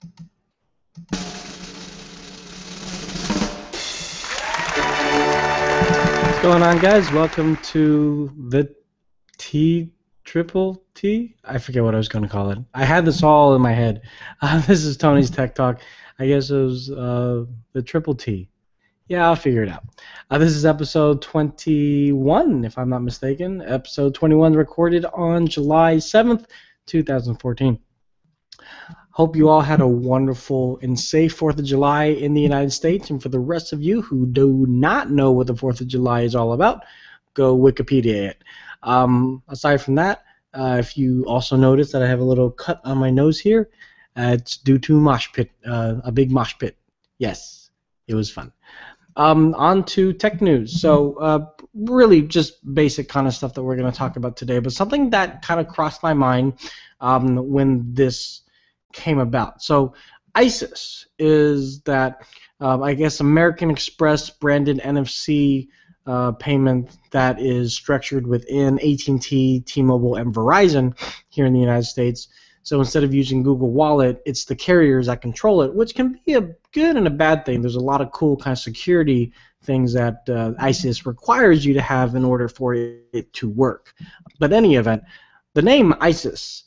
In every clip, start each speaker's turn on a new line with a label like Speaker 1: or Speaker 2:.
Speaker 1: What's going on, guys? Welcome to the Triple T? I forget what I was going to call it. I had this all in my head. This is Tony's Tech Talk. I guess it was the Triple T. Yeah, I'll figure it out. This is episode 21, if I'm not mistaken. Episode 21 recorded on July 7th, 2014. Hope you all had a wonderful and safe 4th of July in the United States. And for the rest of you who do not know what the 4th of July is all about, go Wikipedia it. Aside from that, if you also notice that I have a little cut on my nose here, it's due to mosh pit, a big mosh pit. Yes, it was fun. On to tech news. So really just basic kind of stuff that we're going to talk about today, but something that kind of crossed my mind when this came about. So I.S.I.S is that, I guess, American Express branded NFC payment that is structured within AT&T, T-Mobile, and Verizon here in the United States. So instead of using Google Wallet, it's the carriers that control it, which can be a good and a bad thing. There's a lot of cool kind of security things that I.S.I.S requires you to have in order for it to work. But in any event, the name I.S.I.S,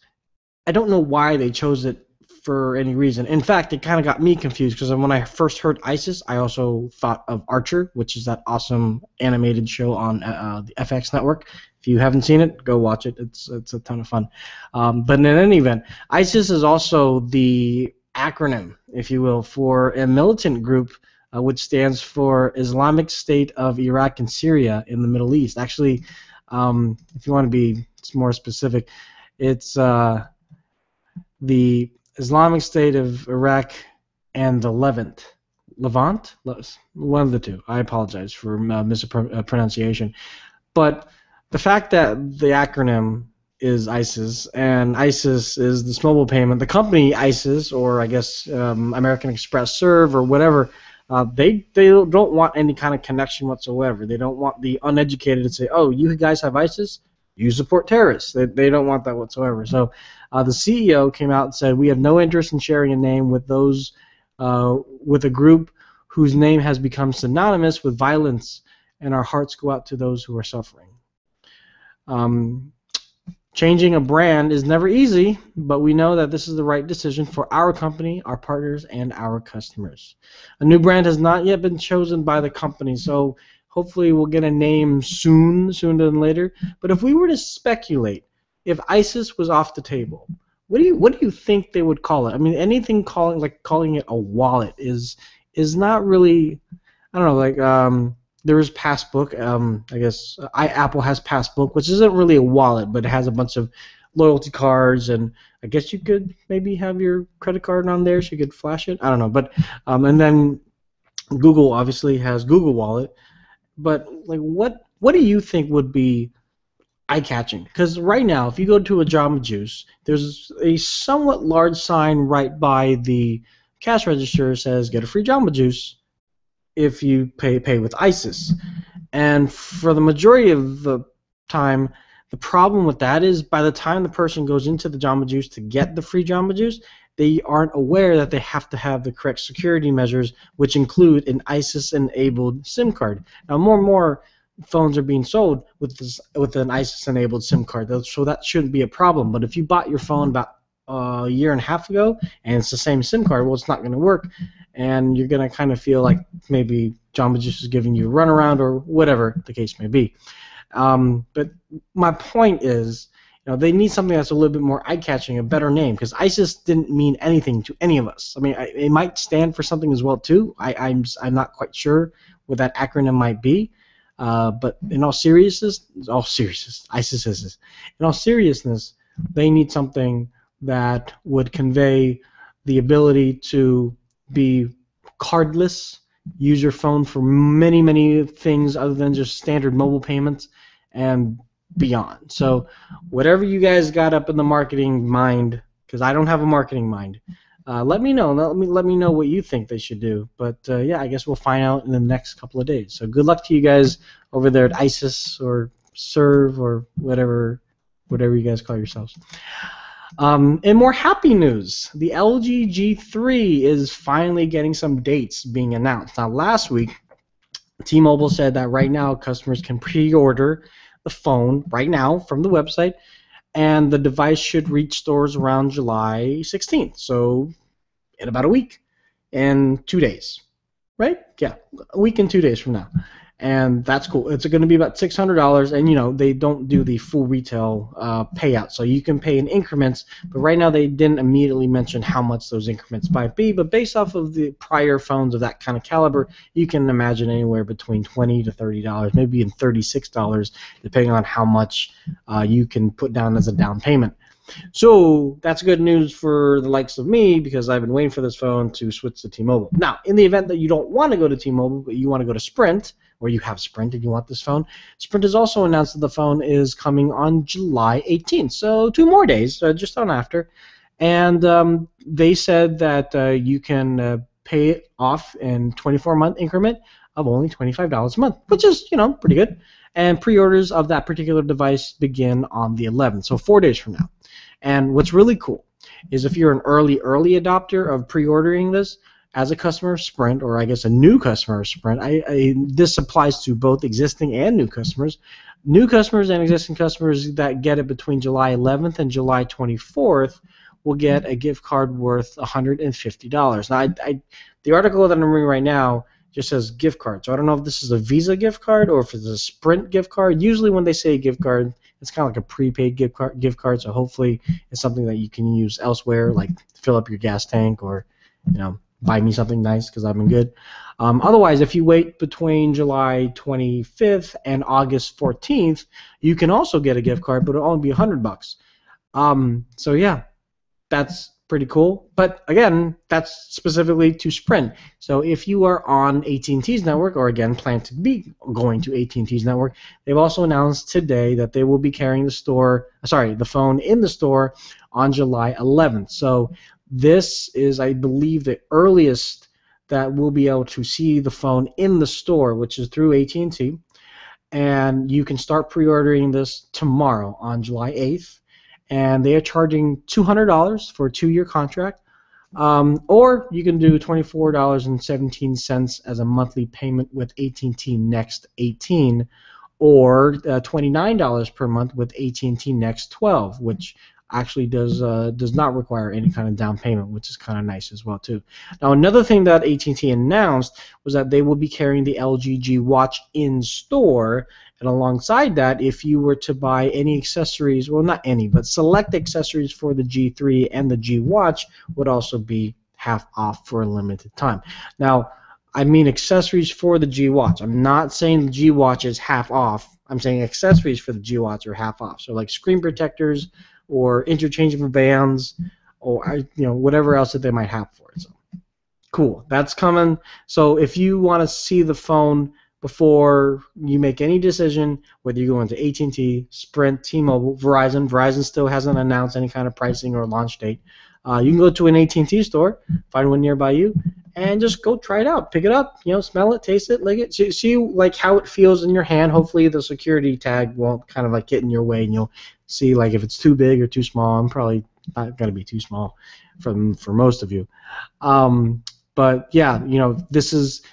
Speaker 1: I don't know why they chose it for any reason. In fact, it kind of got me confused because when I first heard I.S.I.S, I also thought of Archer, which is that awesome animated show on the FX network. If you haven't seen it, go watch it. It's a ton of fun. But in any event, I.S.I.S is also the acronym, if you will, for a militant group which stands for Islamic State of Iraq and Syria in the Middle East. Actually, if you want to be more specific, it's the Islamic State of Iraq and the Levant. One of the two. I apologize for mispronunciation. But the fact that the acronym is I.S.I.S and I.S.I.S is this mobile payment, the company I.S.I.S, or I guess American Express Serve or whatever, they don't want any kind of connection whatsoever. They don't want the uneducated to say, oh, you guys have I.S.I.S? You support terrorists. They don't want that whatsoever. So the CEO came out and said, we have no interest in sharing a name with those with a group whose name has become synonymous with violence, and our hearts go out to those who are suffering. Changing a brand is never easy, but we know that this is the right decision for our company, our partners, and our customers. A new brand has not yet been chosen by the company, so hopefully we'll get a name sooner than later. But if we were to speculate, if I.S.I.S was off the table, what do you think they would call it? I mean, anything calling it a wallet is not really, I don't know, like there is Passbook. I guess Apple has Passbook, which isn't really a wallet, but it has a bunch of loyalty cards, and I guess you could maybe have your credit card on there so you could flash it. I don't know, but and then Google obviously has Google Wallet. But like, what do you think would be eye-catching? Because right now, if you go to a Jamba Juice, there's a somewhat large sign right by the cash register that says "Get a free Jamba Juice" if you pay with I.S.I.S. And for the majority of the time, the problem with that is by the time the person goes into the Jamba Juice to get the free Jamba Juice, they aren't aware that they have to have the correct security measures, which include an I.S.I.S-enabled SIM card. Now, more and more phones are being sold with an I.S.I.S-enabled SIM card, so that shouldn't be a problem. But if you bought your phone about a year and a half ago and it's the same SIM card, well, it's not going to work, and you're going to kind of feel like maybe Jamba Juice is giving you a runaround or whatever the case may be. But my point is, they need something that's a little bit more eye-catching, a better name, because I.S.I.S didn't mean anything to any of us. I mean, it might stand for something as well too. I'm not quite sure what that acronym might be, but in all seriousness, I.S.I.S. In all seriousness, they need something that would convey the ability to be cardless, use your phone for many, many things other than just standard mobile payments, and beyond. So whatever you guys got up in the marketing mind, because I don't have a marketing mind, let me know. Let me know what you think they should do. But yeah, I guess we'll find out in the next couple of days. So good luck to you guys over there at I.S.I.S or Serve or whatever you guys call yourselves. In more happy news, the LG G3 is finally getting some dates being announced. Now, last week, T-Mobile said that right now customers can pre-order the phone right now from the website, and the device should reach stores around July 16th. So in about a week and 2 days, right? Yeah, a week and 2 days from now. And that's cool. It's going to be about $600, and they don't do the full retail payout, so you can pay in increments. But right now, they didn't immediately mention how much those increments might be. But based off of the prior phones of that kind of caliber, you can imagine anywhere between $20 to $30, maybe even $36, depending on how much you can put down as a down payment. So that's good news for the likes of me, because I've been waiting for this phone to switch to T-Mobile. Now, in the event that you don't want to go to T-Mobile, but you want to go to Sprint, or you have Sprint and you want this phone, Sprint has also announced that the phone is coming on July 18th. So 2 more days, just on after. And they said that you can pay it off in 24-month increment of only $25 a month, which is, pretty good. And pre-orders of that particular device begin on the 11th, so 4 days from now. And what's really cool is if you're an early adopter of pre-ordering this as a customer of Sprint, or I guess a new customer of Sprint, this applies to both existing and new customers. New customers and existing customers that get it between July 11th and July 24th will get a gift card worth $150. Now, the article that I'm reading right now just says gift card, so I don't know if this is a Visa gift card or if it's a Sprint gift card. Usually when they say gift card, it's kind of like a prepaid gift card, so hopefully it's something that you can use elsewhere, like fill up your gas tank, or buy me something nice because I've been good. Otherwise, if you wait between July 25th and August 14th, you can also get a gift card, but it'll only be $100. So yeah, that's pretty cool. But again, that's specifically to Sprint. So if you are on AT&T's network, or again plan to be going to AT&T's network, they've also announced today that they will be carrying the phone in the store on July 11th. So this is, I believe, the earliest that we'll be able to see the phone in the store, which is through AT&T. And you can start pre-ordering this tomorrow on July 8th. And they are charging $200 for a 2-year contract. Or you can do $24.17 as a monthly payment with AT&T Next 18, or $29 per month with AT&T Next 12, which actually does not require any kind of down payment, which is kind of nice as well too. Now, another thing that AT&T announced was that they will be carrying the LG G Watch in store, and alongside that, if you were to buy any accessories, well, not any, but select accessories for the G3 and the G Watch, would also be half off for a limited time. Now, I mean accessories for the G Watch. I'm not saying the G Watch is half off. I'm saying accessories for the G Watch are half off. So like screen protectors, or interchangeable bands, or whatever else that they might have for it. So cool, that's coming. So if you want to see the phone before you make any decision, whether you go into AT&T, Sprint, T-Mobile, Verizon still hasn't announced any kind of pricing or launch date. You can go to an AT&T store, find one nearby you, and just go try it out. Pick it up, smell it, taste it, lick it, see like how it feels in your hand. Hopefully the security tag won't kind of like get in your way, and you'll see like if it's too big or too small. I'm probably not going to be too small for most of you. But yeah, this is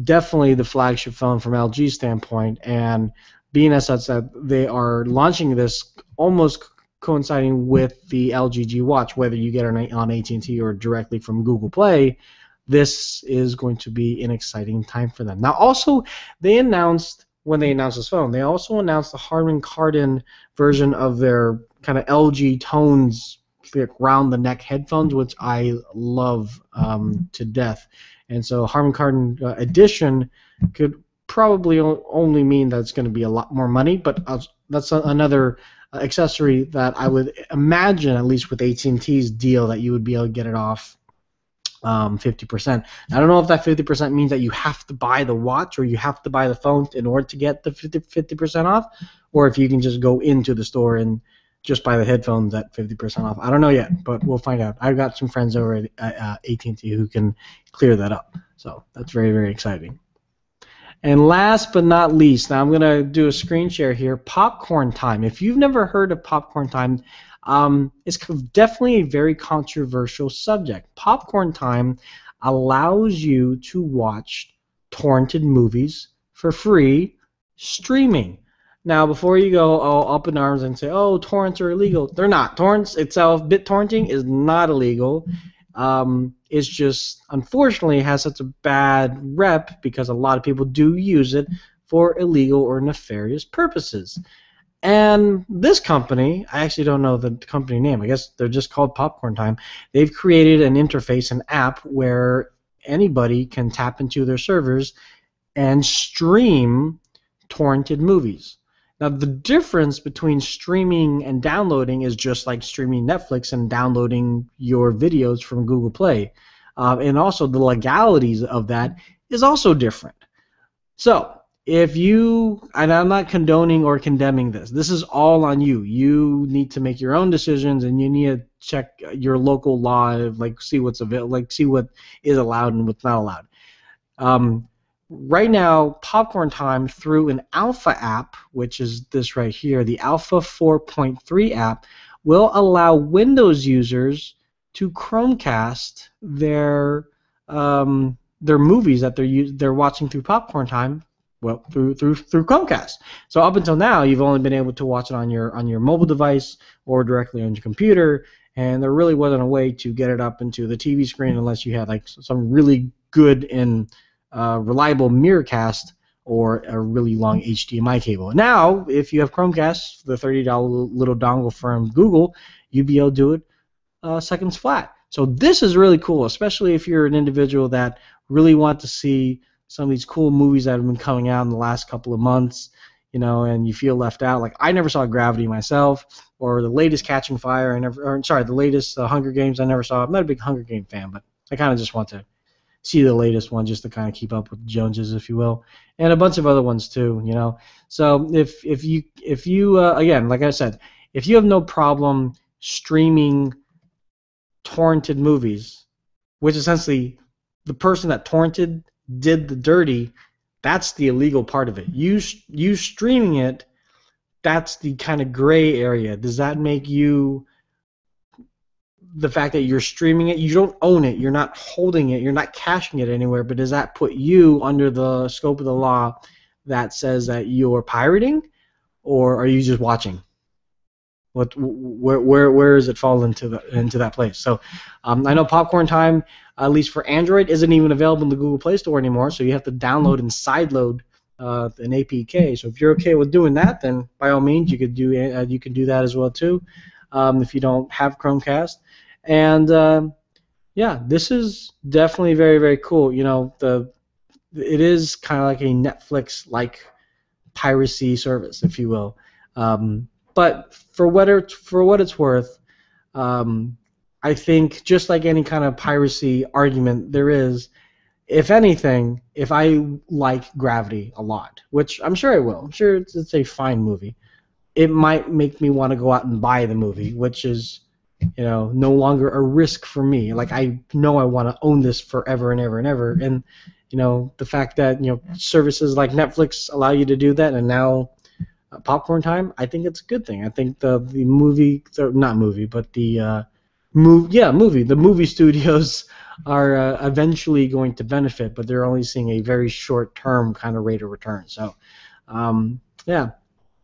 Speaker 1: definitely the flagship phone from LG's standpoint, and being as such that they are launching this almost coinciding with the LG G Watch, whether you get it on AT&T or directly from Google Play, this is going to be an exciting time for them. Now, also, they announced, when they announced this phone, they also announced the Harman Kardon version of their kind of LG Tones round-the-neck headphones, which I love to death. And so Harman Kardon edition could probably only mean that it's going to be a lot more money, but that's another accessory that I would imagine, at least with AT&T's deal, that you would be able to get it off 50%. I don't know if that 50% means that you have to buy the watch or you have to buy the phone in order to get the 50% off, or if you can just go into the store and just buy the headphones at 50% off. I don't know yet, but we'll find out. I've got some friends over at AT&T who can clear that up. So that's very, very exciting. And last but not least, now I'm going to do a screen share here, Popcorn Time. If you've never heard of Popcorn Time, It's definitely a very controversial subject. Popcorn time allows you to watch torrented movies for free streaming. Now, before you go all up in arms and say, "Oh, torrents are illegal," they're not. Torrents itself, BitTorrenting, is not illegal. It's just unfortunately it has such a bad rep because a lot of people do use it for illegal or nefarious purposes. And this company, I actually don't know the company name. I guess they're just called Popcorn Time. They've created an interface, an app where anybody can tap into their servers and stream torrented movies. Now, the difference between streaming and downloading is just like streaming Netflix and downloading your videos from Google Play. And also the legalities of that is also different. So, if you, and I'm not condoning or condemning this is all on you. You need to make your own decisions, and you need to check your local law, like see what's available, like see what is allowed and what's not allowed. Right now, Popcorn Time through an alpha app, which is this right here, the Alpha 4.3 app, will allow Windows users to Chromecast their movies that they're watching through Popcorn Time, well, through Chromecast. So up until now, you've only been able to watch it on your mobile device or directly on your computer, and there really wasn't a way to get it up into the TV screen unless you had like some really good and reliable Miracast or a really long HDMI cable. Now, if you have Chromecast, the $30 little dongle from Google, you'd be able to do it seconds flat. So this is really cool, especially if you're an individual that really want to see some of these cool movies that have been coming out in the last couple of months, and you feel left out. Like I never saw Gravity myself, or the latest Catching Fire. The latest Hunger Games. I never saw. I'm not a big Hunger Game fan, but I kind of just want to see the latest one just to kind of keep up with the Joneses, if you will, and a bunch of other ones too. So if you again, like I said, if you have no problem streaming torrented movies, which essentially the person that torrented did the dirty, that's the illegal part of it. You streaming it, that's the kind of gray area. Does that make you, the fact that you're streaming it, you don't own it, you're not holding it, you're not caching it anywhere, but does that put you under the scope of the law that says that you're pirating, or are you just watching? Where does it fall into that place? So I know Popcorn Time, at least for Android, isn't even available in the Google Play Store anymore, so you have to download and sideload an APK. So if you're okay with doing that, then by all means you can do that as well too, if you don't have Chromecast. And yeah, this is definitely very, very cool. It is kind of like a Netflix-like piracy service, if you will. But for what it's worth, I think just like any kind of piracy argument there is, if anything, if I like Gravity a lot, which I'm sure I will, I'm sure it's a fine movie, it might make me want to go out and buy the movie, which is, no longer a risk for me. Like I know I want to own this forever and ever and ever, and the fact that services like Netflix allow you to do that, and now Popcorn Time, I think it's a good thing. I think the movie studios are eventually going to benefit, but they're only seeing a very short-term kind of rate of return. So, yeah,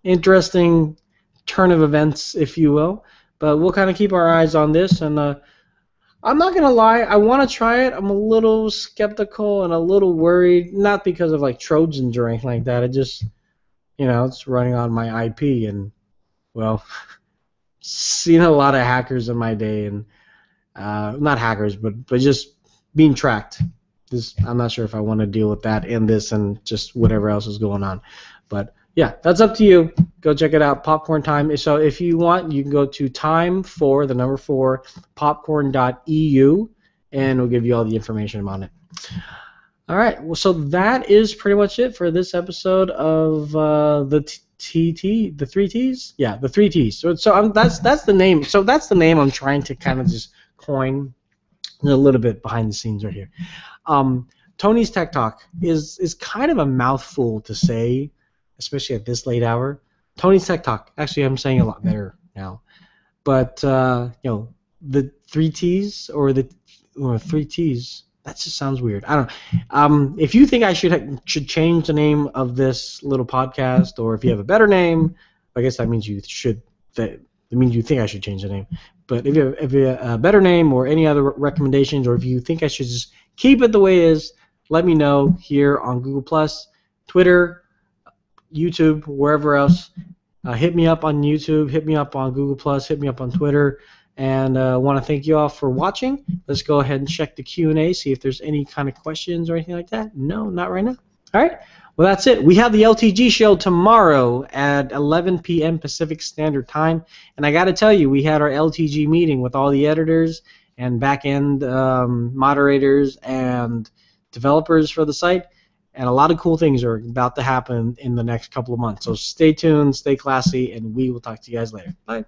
Speaker 1: interesting turn of events, if you will. But we'll kind of keep our eyes on this, and I'm not gonna lie, I want to try it. I'm a little skeptical and a little worried, not because of like Trojans or anything like that. It just it's running on my IP, and well, seen a lot of hackers in my day, and not hackers, but just being tracked. I'm not sure if I want to deal with that and this and just whatever else is going on. But yeah, that's up to you. Go check it out, Popcorn Time. So if you want, you can go to time4 popcorn.eu, and we'll give you all the information on it. All right, well, so that is pretty much it for this episode of the the 3 T's? Yeah, the 3 T's. So that's the name. So that's the name I'm trying to kind of just coin a little bit behind the scenes right here. Tony's Tech Talk is kind of a mouthful to say, especially at this late hour. Tony's Tech Talk. Actually, I'm saying a lot better now. But the three T's or three T's. That just sounds weird. I don't know. If you think I should change the name of this little podcast, or if you have a better name, I guess that means you should. That means you think I should change the name. But if you have a better name or any other recommendations, or if you think I should just keep it the way it is, let me know here on Google Plus, Twitter, YouTube, wherever else. Hit me up on YouTube, hit me up on Google Plus, hit me up on Twitter, and want to thank you all for watching. Let's go ahead and check the Q&A, see if there's any kind of questions or anything like that. No, not right now. All right. Well, that's it. We have the LTG show tomorrow at 11 p.m. Pacific Standard Time, and I got to tell you, we had our LTG meeting with all the editors and back-end moderators and developers for the site. And a lot of cool things are about to happen in the next couple of months. So stay tuned, stay classy, and we will talk to you guys later. Bye.